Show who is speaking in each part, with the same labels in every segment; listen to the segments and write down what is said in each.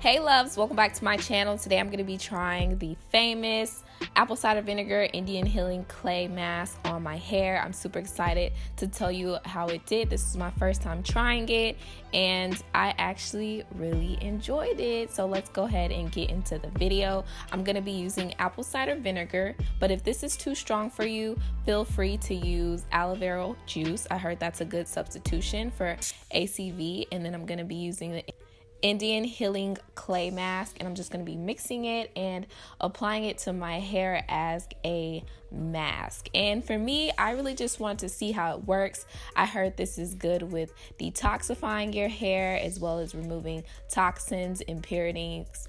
Speaker 1: Hey loves, welcome back to my channel. Today I'm going to be trying the famous apple cider vinegar Indian healing clay mask on my hair. I'm super excited to tell you how it did. This is my first time trying it and I actually really enjoyed it. So let's go ahead and get into the video. I'm going to be using apple cider vinegar, but if this is too strong for you, feel free to use aloe vera juice. I heard that's a good substitution for ACV, and then I'm going to be using the Indian healing clay mask, and I'm just going to be mixing it and applying it to my hair as a mask. And for me, I really just want to see how it works. I heard this is good with detoxifying your hair as well as removing toxins, impurities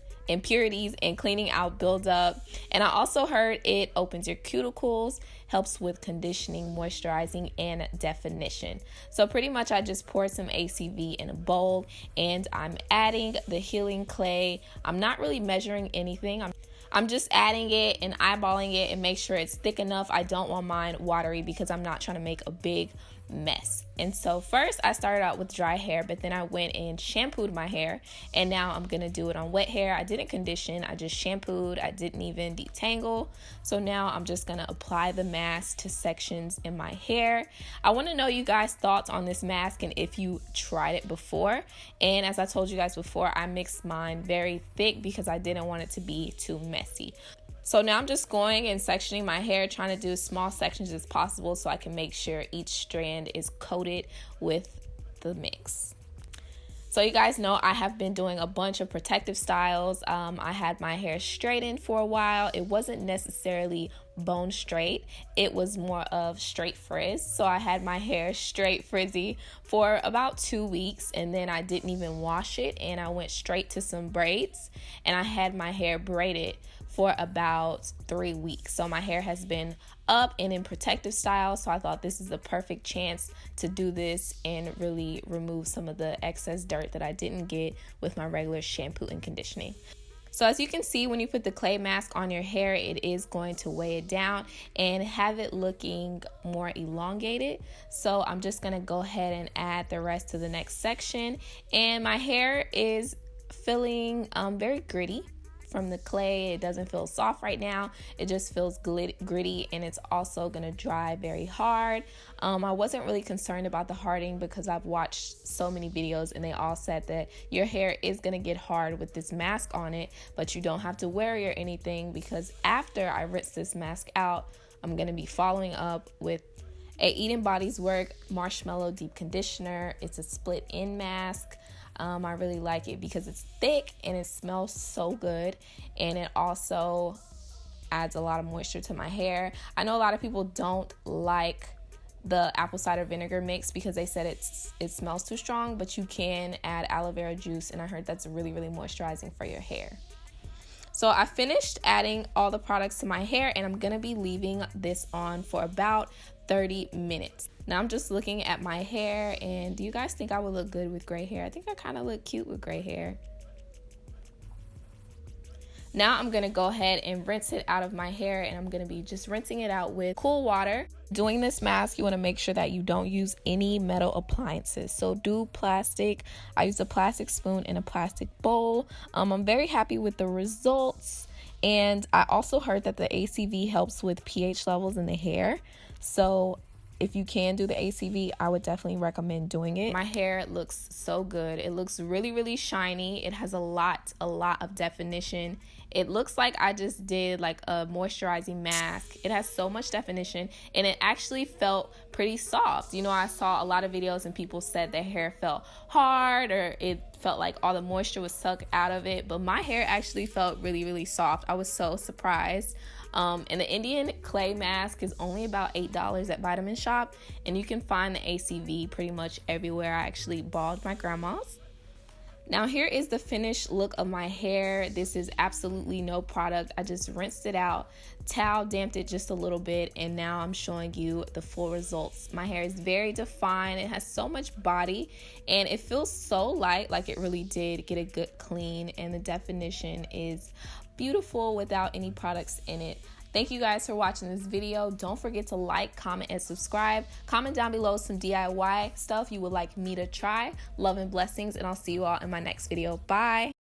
Speaker 1: and cleaning out buildup. And I also heard it opens your cuticles, helps with conditioning, moisturizing, and definition. So pretty much I just poured some ACV in a bowl and I'm adding the healing clay. I'm not really measuring anything. I'm just adding it and eyeballing it and make sure it's thick enough. I don't want mine watery because I'm not trying to make a big mess. And so first I started out with dry hair, but then I went and shampooed my hair, and now I'm gonna do it on wet hair. I didn't condition, I just shampooed. I didn't even detangle. So now I'm just gonna apply the mask to sections in my hair. I want to know you guys' thoughts on this mask and if you tried it before. And as I told you guys before, I mixed mine very thick because I didn't want it to be too messy. So now I'm just going and sectioning my hair, trying to do as small sections as possible so I can make sure each strand is coated with the mix. So you guys know I have been doing a bunch of protective styles. I had my hair straightened for a while. It wasn't necessarily bone straight. It was more of straight frizz. So I had my hair straight frizzy for about 2 weeks, and then I didn't even wash it and I went straight to some braids, and I had my hair braided for about 3 weeks. So my hair has been up and in protective style, so I thought this is the perfect chance to do this and really remove some of the excess dirt that I didn't get with my regular shampoo and conditioning. So as you can see, when you put the clay mask on your hair, it is going to weigh it down and have it looking more elongated. So I'm just gonna go ahead and add the rest to the next section, and my hair is feeling very gritty from the clay. It doesn't feel soft right now. It just feels gritty, and it's also gonna dry very hard. I wasn't really concerned about the harding because I've watched so many videos and they all said that your hair is gonna get hard with this mask on it, but you don't have to worry or anything, because after I rinse this mask out, I'm gonna be following up with a Eden Body's Work Marshmallow Deep Conditioner. It's a split end mask. I really like it because it's thick and it smells so good, and it also adds a lot of moisture to my hair. I know a lot of people don't like the apple cider vinegar mix because they said it smells too strong, but you can add aloe vera juice, and I heard that's really moisturizing for your hair. So I finished adding all the products to my hair, and I'm gonna be leaving this on for about 30 minutes. Now I'm just looking at my hair, and do you guys think I would look good with gray hair? I think I kind of look cute with gray hair. Now I'm gonna go ahead and rinse it out of my hair, and I'm gonna be just rinsing it out with cool water. Doing this mask, you wanna make sure that you don't use any metal appliances. So do plastic. I use a plastic spoon and a plastic bowl. I'm very happy with the results. And I also heard that the ACV helps with pH levels in the hair. So if you can do the ACV, I would definitely recommend doing it. My hair looks so good. It looks really shiny. It has a lot of definition. It looks like I just did like a moisturizing mask. It has so much definition, and it actually felt pretty soft. You know, I saw a lot of videos and people said their hair felt hard or it felt like all the moisture was sucked out of it, but my hair actually felt really soft. I was so surprised. And the Indian clay mask is only about $8 at Vitamin Shop, and you can find the ACV pretty much everywhere. I actually balled my grandma's. Now here is the finished look of my hair. This is absolutely no product. I just rinsed it out, towel damped it just a little bit, and now I'm showing you the full results. My hair is very defined. It has so much body, and it feels so light, like it really did get a good clean, and the definition is beautiful without any products in it. Thank you guys for watching this video. Don't forget to like, comment, and subscribe. Comment down below some DIY stuff you would like me to try. Love and blessings, and I'll see you all in my next video. Bye.